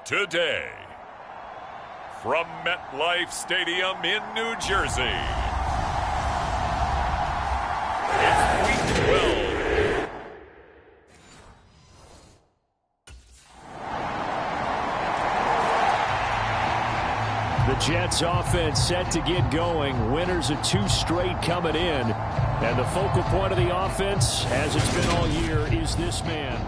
Today, from MetLife Stadium in New Jersey, it's Week 12. The Jets offense set to get going. Winners of 2 straight coming in. And the focal point of the offense, as it's been all year, is this man.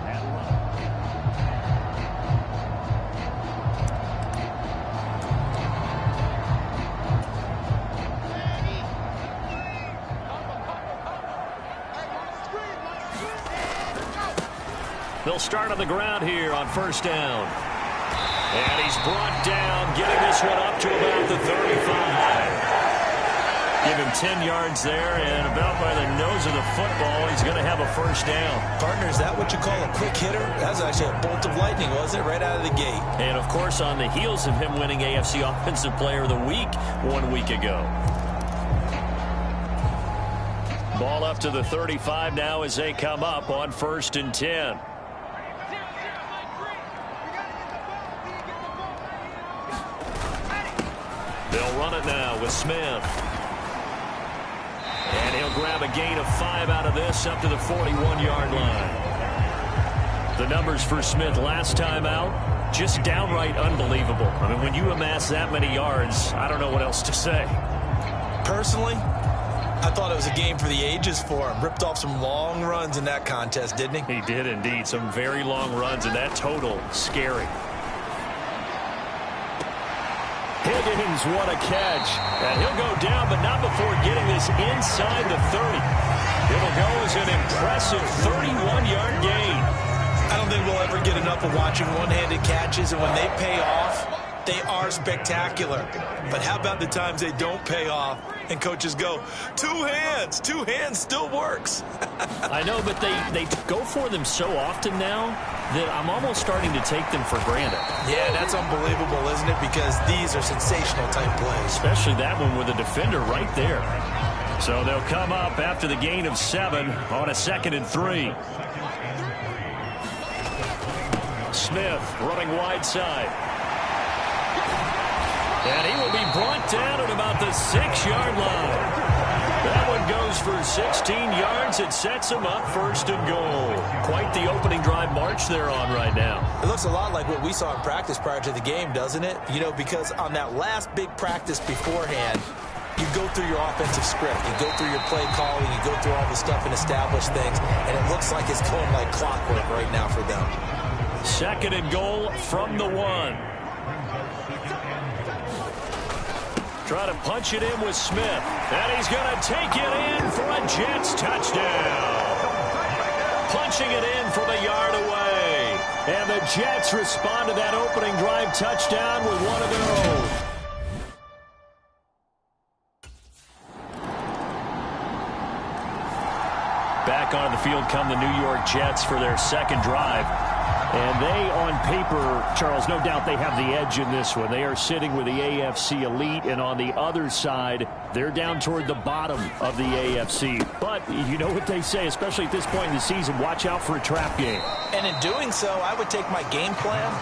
They'll start on the ground here on first down. And he's brought down, getting this one up to about the 35. Give him 10 yards there, and about by the nose of the football, he's going to have a first down. Partner, is that what you call a quick hitter? That was actually a bolt of lightning, wasn't it? Right out of the gate. And, of course, on the heels of him winning AFC Offensive Player of the Week 1 week ago. Ball up to the 35 now as they come up on 1st and 10. They'll run it now with Smith. And he'll grab a gain of 5 out of this up to the 41-yard line. The numbers for Smith last time out, just downright unbelievable. I mean, when you amass that many yards, I don't know what else to say. Personally, I thought it was a game for the ages for him. Ripped off some long runs in that contest, didn't he? He did indeed. Some very long runs, and that total, scary. Higgins, what a catch. And he'll go down, but not before getting this inside the 30. It'll go as an impressive 31-yard gain. I don't think we'll ever get enough of watching one-handed catches, and when they pay off, they are spectacular. But how about the times they don't pay off, and coaches go, two hands still works. I know, but they go for them so often now that I'm almost starting to take them for granted. Yeah, that's unbelievable, isn't it? Because these are sensational type plays. Especially that one with a defender right there. So they'll come up after the gain of 7 on a 2nd and 3. Smith running wide side. And he will be brought down at about the 6-yard line. That one goes for 16 yards. It sets him up 1st and goal. Quite the opening drive march they're on right now. It looks a lot like what we saw in practice prior to the game, doesn't it? You know, because on that last big practice beforehand, you go through your offensive script. You go through your play calling. You go through all the stuff and establish things. And it looks like it's going like clockwork right now for them. 2nd and goal from the 1. Try to punch it in with Smith. And he's going to take it in for a Jets touchdown. Punching it in from a yard away. And the Jets respond to that opening drive touchdown with one of their own. Back on the field come the New York Jets for their 2nd drive. And they, on paper, Charles, no doubt they have the edge in this one. They are sitting with the AFC elite, and on the other side, they're down toward the bottom of the AFC. But you know what they say, especially at this point in the season, watch out for a trap game. And in doing so, I would take my game plan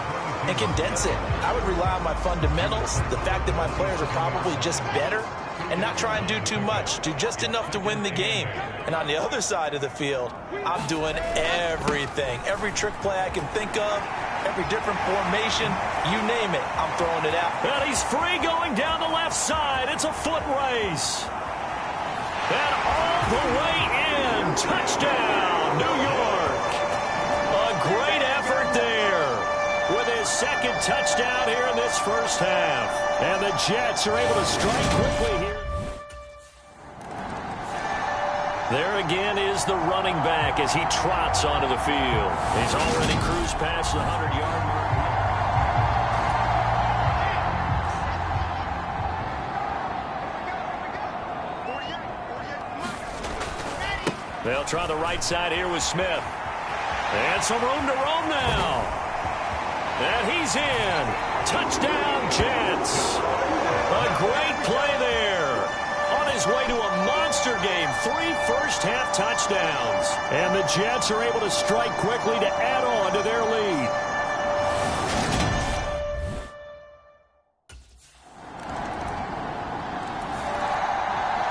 and condense it. I would rely on my fundamentals, the fact that my players are probably just better, and not try and do too much, do just enough to win the game. And on the other side of the field, I'm doing everything. Every trick play I can think of, every different formation, you name it, I'm throwing it out. And he's free going down the left side. It's a foot race. And all the way in. Touchdown, New York. A great effort there with his 2nd touchdown here in this 1st half. And the Jets are able to strike quickly here. There again is the running back as he trots onto the field. He's already cruised past the 100-yard mark. They'll try the right side here with Smith. And some room to roam now. And he's in. Touchdown, Jets. A great play there. On his way to a monster game. 3 first-half touchdowns. And the Jets are able to strike quickly to add on to their lead.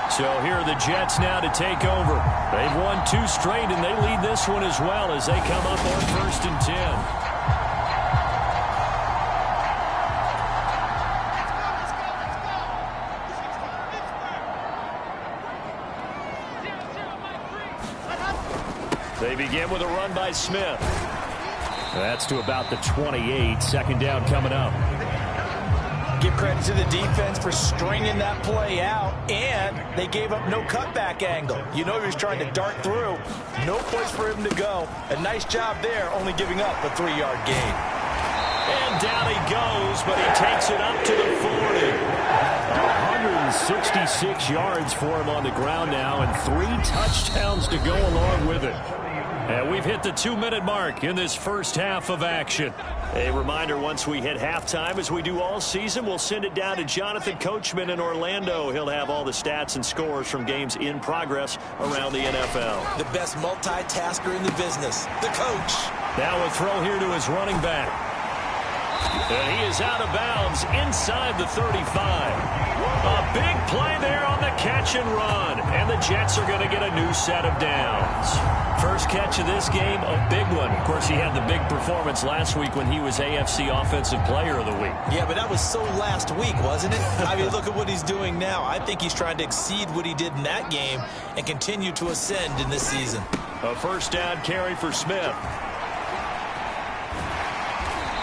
So here are the Jets now to take over. They've won 2 straight, and they lead this one as well as they come up on 1st and 10. They begin with a run by Smith. That's to about the 28. 2nd down coming up. Give credit to the defense for stringing that play out, and they gave up no cutback angle. You know he was trying to dart through. No place for him to go. A nice job there, only giving up a 3-yard gain. And down he goes, but he takes it up to the 40. 166 yards for him on the ground now, and 3 touchdowns to go along with it. And we've hit the 2-minute mark in this first half of action. A reminder, once we hit halftime, as we do all season, we'll send it down to Jonathan Coachman in Orlando. He'll have all the stats and scores from games in progress around the NFL. The best multitasker in the business, the coach. Now a throw here to his running back. And he is out of bounds inside the 35. A big play there on the catch and run. And the Jets are going to get a new set of downs. First catch of this game, a big one. Of course, he had the big performance last week when he was AFC Offensive Player of the Week. Yeah, but that was so last week, wasn't it? I mean, look at what he's doing now. I think he's trying to exceed what he did in that game and continue to ascend in this season. A first down carry for Smith.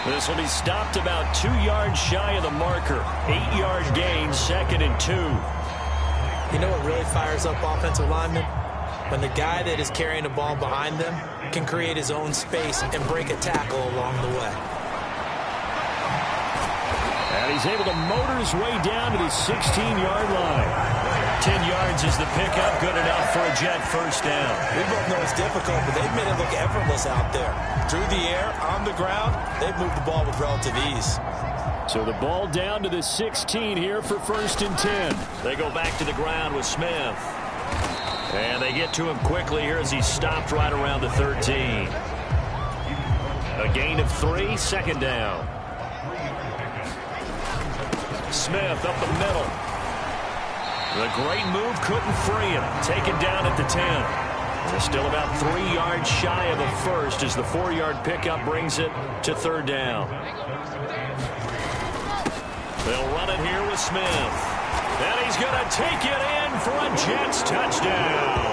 This will be stopped about 2 yards shy of the marker. 8-yard gain, 2nd and 2. You know what really fires up offensive linemen? When the guy that is carrying the ball behind them can create his own space and break a tackle along the way. And he's able to motor his way down to the 16-yard line. 10 yards is the pickup, good enough for a Jet first down. We both know it's difficult, but they've made it look effortless out there. Through the air, on the ground, they've moved the ball with relative ease. So the ball down to the 16 here for 1st and 10. They go back to the ground with Smith. And they get to him quickly here as he's stopped right around the 13. A gain of 3, 2nd down. Smith up the middle. The great move couldn't free him. Taken down at the 10. They're still about 3 yards shy of a first as the 4-yard pickup brings it to 3rd down. They'll run it here with Smith. And he's going to take it in for a Jets touchdown.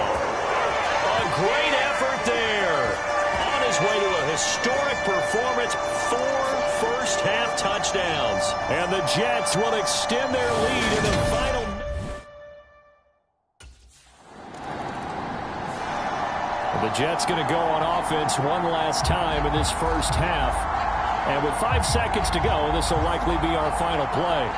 A great effort there. On his way to a historic performance, 4 first-half touchdowns. And the Jets will extend their lead in the final. The Jets going to go on offense one last time in this first half. And with 5 seconds to go, this will likely be our final play.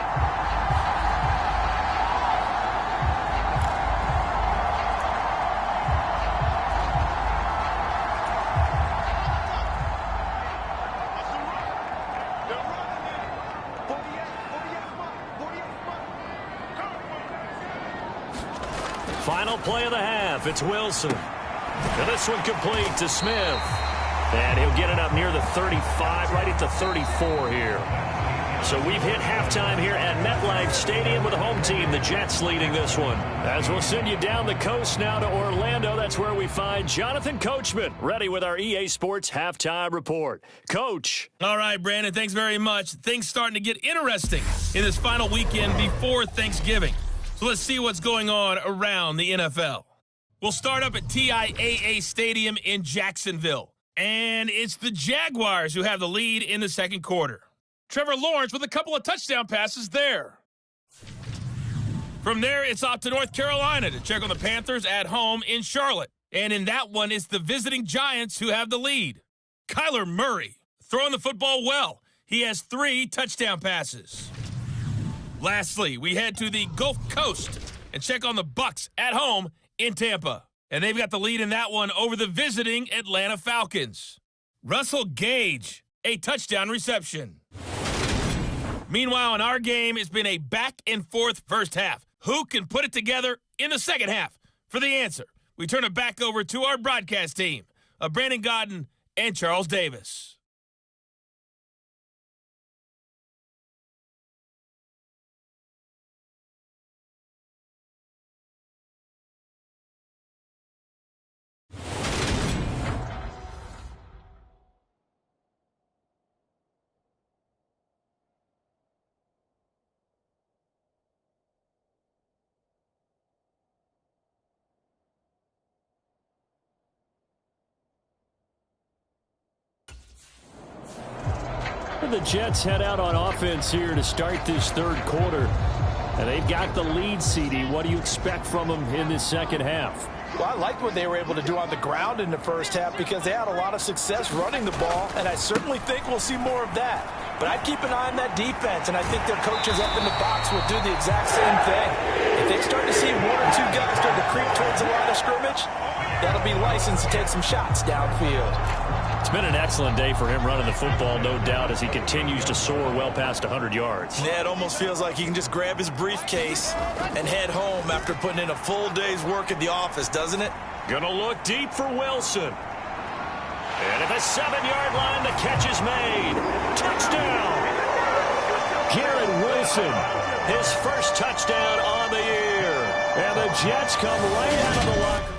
Final play of the half. It's Wilson. And this one complete to Smith. And he'll get it up near the 35, right at the 34 here. So we've hit halftime here at MetLife Stadium with the home team, the Jets, leading this one. As we'll send you down the coast now to Orlando, that's where we find Jonathan Coachman, ready with our EA Sports Halftime Report. Coach. All right, Brandon, thanks very much. Things starting to get interesting in this final weekend before Thanksgiving. So let's see what's going on around the NFL. We'll start up at TIAA Stadium in Jacksonville. And it's the Jaguars who have the lead in the second quarter. Trevor Lawrence with a couple of touchdown passes there. From there, it's off to North Carolina to check on the Panthers at home in Charlotte. And in that one, it's the visiting Giants who have the lead. Kyler Murray throwing the football well. He has 3 touchdown passes. Lastly, we head to the Gulf Coast and check on the Bucs at home in Tampa. And they've got the lead in that one over the visiting Atlanta Falcons. Russell Gage, a touchdown reception. Meanwhile, in our game, it's been a back-and-forth first half. Who can put it together in the second half? For the answer, we turn it back over to our broadcast team of Brandon Godden and Charles Davis. The Jets head out on offense here to start this third quarter. And they've got the lead, CD. What do you expect from them in this second half? Well, I liked what they were able to do on the ground in the first half because they had a lot of success running the ball, and I certainly think we'll see more of that. But I'd keep an eye on that defense, and I think their coaches up in the box will do the exact same thing. If they start to see one or two guys start to creep towards the line of scrimmage, that'll be licensed to take some shots downfield. It's been an excellent day for him running the football, no doubt, as he continues to soar well past 100 yards. Yeah, it almost feels like he can just grab his briefcase and head home after putting in a full day's work at the office, doesn't it? Gonna look deep for Wilson. And at the 7-yard line, the catch is made. Touchdown! Garrett Wilson, his first touchdown on the year. And the Jets come right out of the locker.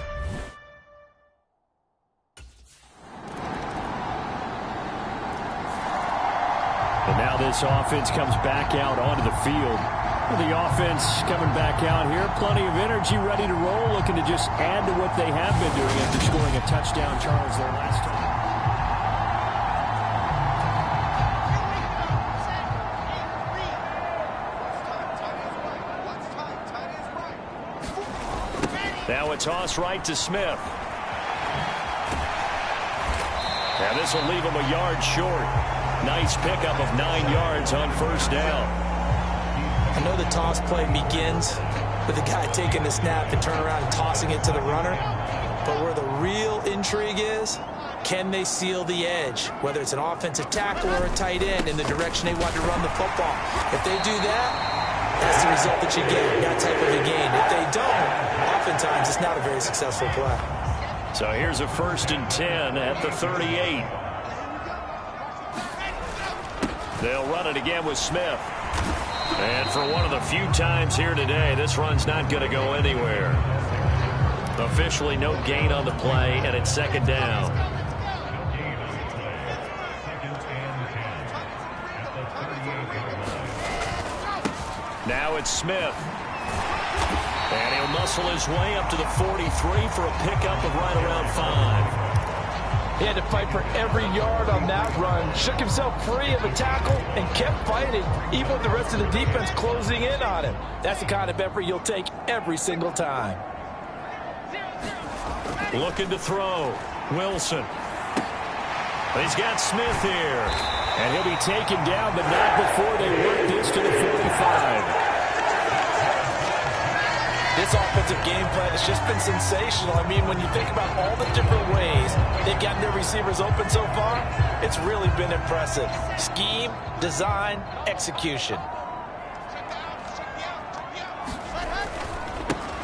And now this offense comes back out onto the field. The offense coming back out here. Plenty of energy, ready to roll, looking to just add to what they have been doing after scoring a touchdown, Charles, their last time. Now a toss right to Smith. And this will leave him a yard short. Nice pickup of 9 yards on first down. I know the toss play begins with the guy taking the snap and turn around and tossing it to the runner. But where the real intrigue is, can they seal the edge? Whether it's an offensive tackle or a tight end in the direction they want to run the football. If they do that, that's the result that you get, that type of a game. If they don't, oftentimes it's not a very successful play. So here's a 1st and 10 at the 38. They'll run it again with Smith. And for one of the few times here today, this run's not going to go anywhere. Officially no gain on the play, and it's 2nd down. Now it's Smith. And he'll muscle his way up to the 43 for a pickup of right around 5. He had to fight for every yard on that run, shook himself free of a tackle, and kept fighting, even with the rest of the defense closing in on him. That's the kind of effort you'll take every single time. Looking to throw. Wilson. He's got Smith here. And he'll be taken down, but not before they work this to the 45. This offensive game plan has just been sensational. I mean, when you think about all the different ways they've gotten their receivers open so far, it's really been impressive. Scheme, design, execution.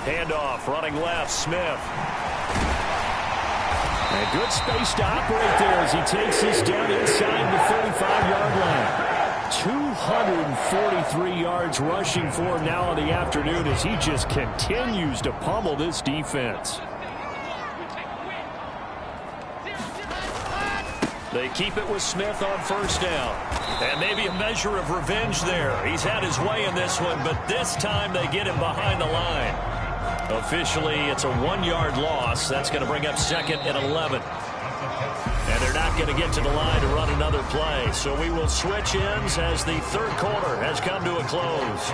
Handoff, running left, Smith. And good space to operate there as he takes this down inside the 35-yard line. 243 yards rushing for him now in the afternoon as he just continues to pummel this defense. They keep it with Smith on 1st down. And maybe a measure of revenge there. He's had his way in this one, but this time they get him behind the line. Officially, it's a 1-yard loss. That's going to bring up 2nd and 11. And they're not going to get to the line to run another play. So we will switch ends as the third quarter has come to a close.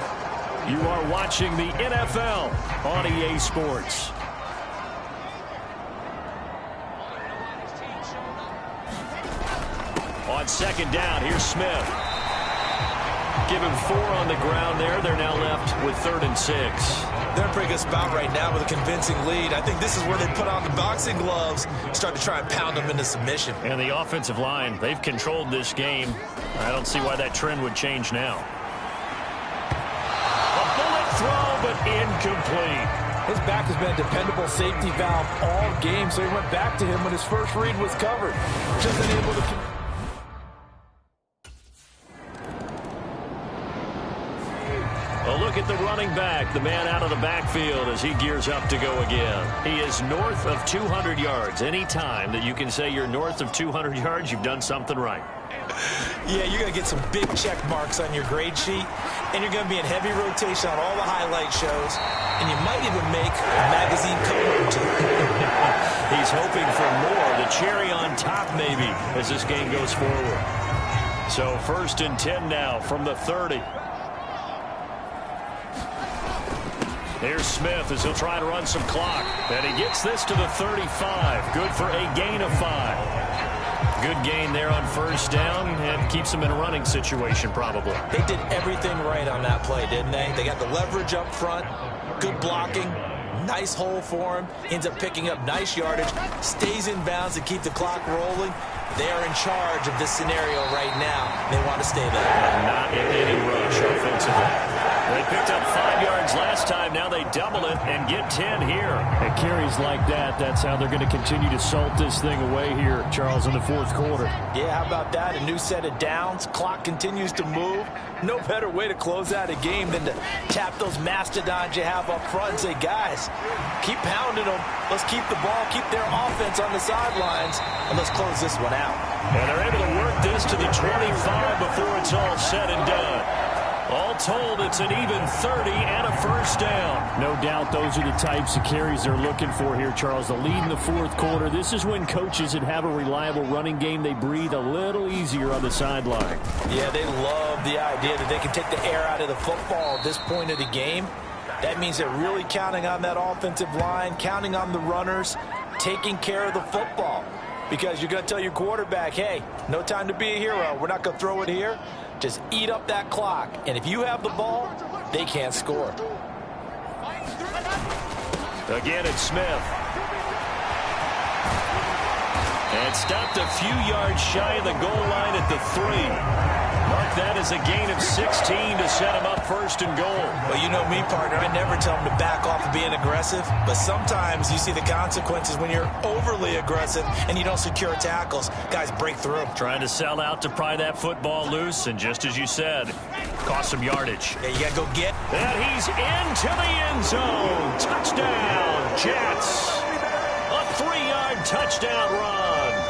You are watching the NFL on EA Sports. On 2nd down, here's Smith. Give him 4 on the ground there. They're now left with 3rd and 6. They're in a pretty good spot right now with a convincing lead. I think this is where they put on the boxing gloves, start to try and pound them into submission. And the offensive line, they've controlled this game. I don't see why that trend would change now. A bullet throw, but incomplete. His back has been a dependable safety valve all game, so he went back to him when his first read was covered. Just unable to... A look at the running back, the man out of the backfield as he gears up to go again. He is north of 200 yards. Any time that you can say you're north of 200 yards, you've done something right. Yeah, you're going to get some big check marks on your grade sheet, and you're going to be in heavy rotation on all the highlight shows, and you might even make a magazine cover or two. He's hoping for more, the cherry on top maybe, as this game goes forward. So 1st and 10 now from the 30. Here's Smith as he'll try to run some clock. And he gets this to the 35. Good for a gain of 5. Good gain there on 1st down and keeps him in a running situation probably. They did everything right on that play, didn't they? They got the leverage up front, good blocking, nice hole for him, ends up picking up nice yardage, stays in bounds to keep the clock rolling. They are in charge of this scenario right now. They want to stay there. Not in any rush offensively. They picked up 5 yards last time. Now they double it and get 10 here. And carries like that, that's how they're going to continue to salt this thing away here, Charles, in the 4th quarter. Yeah, how about that? A new set of downs. Clock continues to move. No better way to close out a game than to tap those mastodons you have up front and say, guys, keep pounding them. Let's keep the ball, keep their offense on the sidelines, and let's close this one out. And they're able to work this to the 25 before it's all said and done. All told, it's an even 30 and a 1st down. No doubt those are the types of carries they're looking for here, Charles. The lead in the 4th quarter. This is when coaches that have a reliable running game, they breathe a little easier on the sideline. Yeah, they love the idea that they can take the air out of the football at this point of the game. That means they're really counting on that offensive line, counting on the runners, taking care of the football. Because you're going to tell your quarterback, hey, no time to be a hero. We're not going to throw it here. Just eat up that clock. And if you have the ball, they can't score. Again, it's Smith. And stopped a few yards shy of the goal line at the 3. Mark that as a gain of 16 to set him up 1st and goal. Well, you know me, partner. I never tell them to back off of being aggressive. But sometimes you see the consequences when you're overly aggressive and you don't secure tackles. Guys break through. Trying to sell out to pry that football loose. And just as you said, cost some yardage. Yeah, you got to go get. And he's into the end zone. Touchdown, Jets. A 3-yard touchdown run.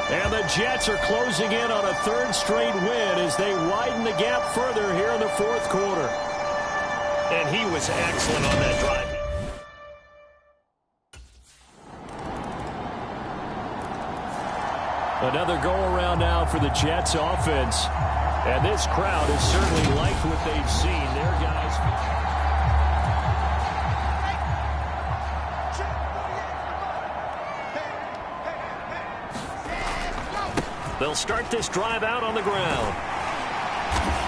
And the Jets are closing in on a 3rd straight win as they widen the gap further here in the 4th quarter. And he was excellent on that drive. Another go-around now for the Jets offense. And this crowd has certainly liked what they've seen. Their guys... They'll start this drive out on the ground.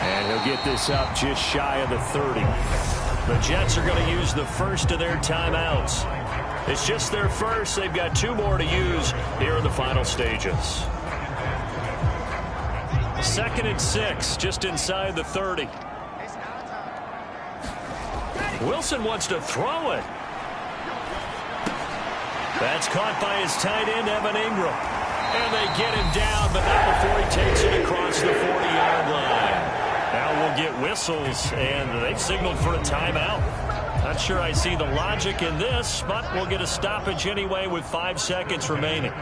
And he'll get this up just shy of the 30. The Jets are going to use the first of their timeouts. It's just their first. They've got 2 more to use here in the final stages. 2nd and 6, just inside the 30. Wilson wants to throw it. That's caught by his tight end, Evan Ingram. And they get him down, but not before he takes it across the 40-yard line. Now we'll get whistles, and they've signaled for a timeout. Not sure I see the logic in this, but we'll get a stoppage anyway with 5 seconds remaining.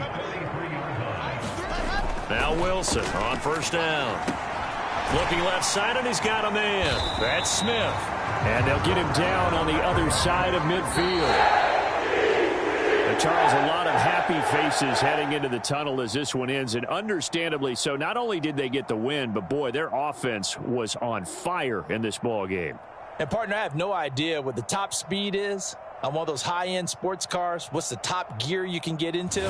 Now Wilson on 1st down. Looking left side, and he's got a man. That's Smith. And they'll get him down on the other side of midfield. Charles, a lot of happy faces heading into the tunnel as this one ends, and understandably so. Not only did they get the win, but boy, their offense was on fire in this ball game. And partner, I have no idea what the top speed is on one of those high-end sports cars. What's the top gear you can get into?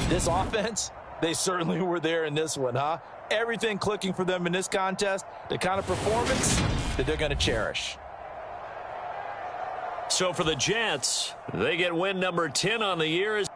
This offense, they certainly were there in this one, huh? Everything clicking for them in this contest, the kind of performance that they're going to cherish. So for the Jets, they get win number 10 on the year as